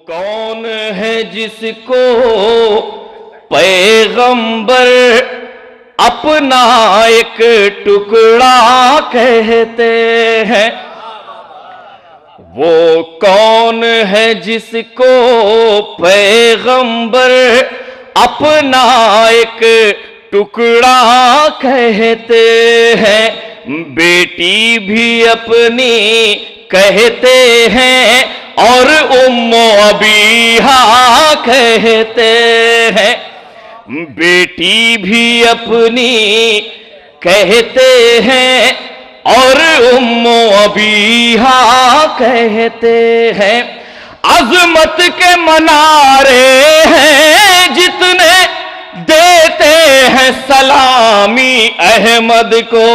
कौन है जिसको पैगंबर अपना एक टुकड़ा कहते हैं? वो कौन है जिसको पैगंबर अपना एक टुकड़ा कहते हैं? बेटी भी अपनी कहते हैं और उम्मो अबीहा कहते हैं। बेटी भी अपनी कहते हैं और उम्मो अबीहा कहते हैं। अजमत के मनारे हैं जितने देते हैं सलामी अहमद को।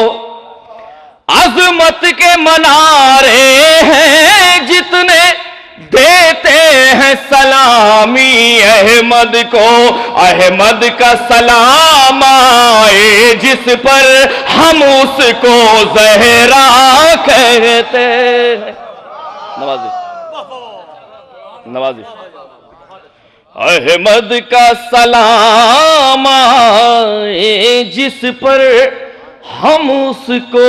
अजमत के मनारे हैं जितने देते हैं सलामी अहमद को। अहमद का सलाम आए जिस पर हम उसको ज़हरा कहते हैं। नवाजी नवाजी। अहमद का सलाम आए जिस पर हम उसको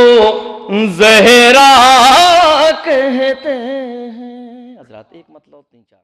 ज़हरा कहते हैं। हज़रात एक मतलब 3-4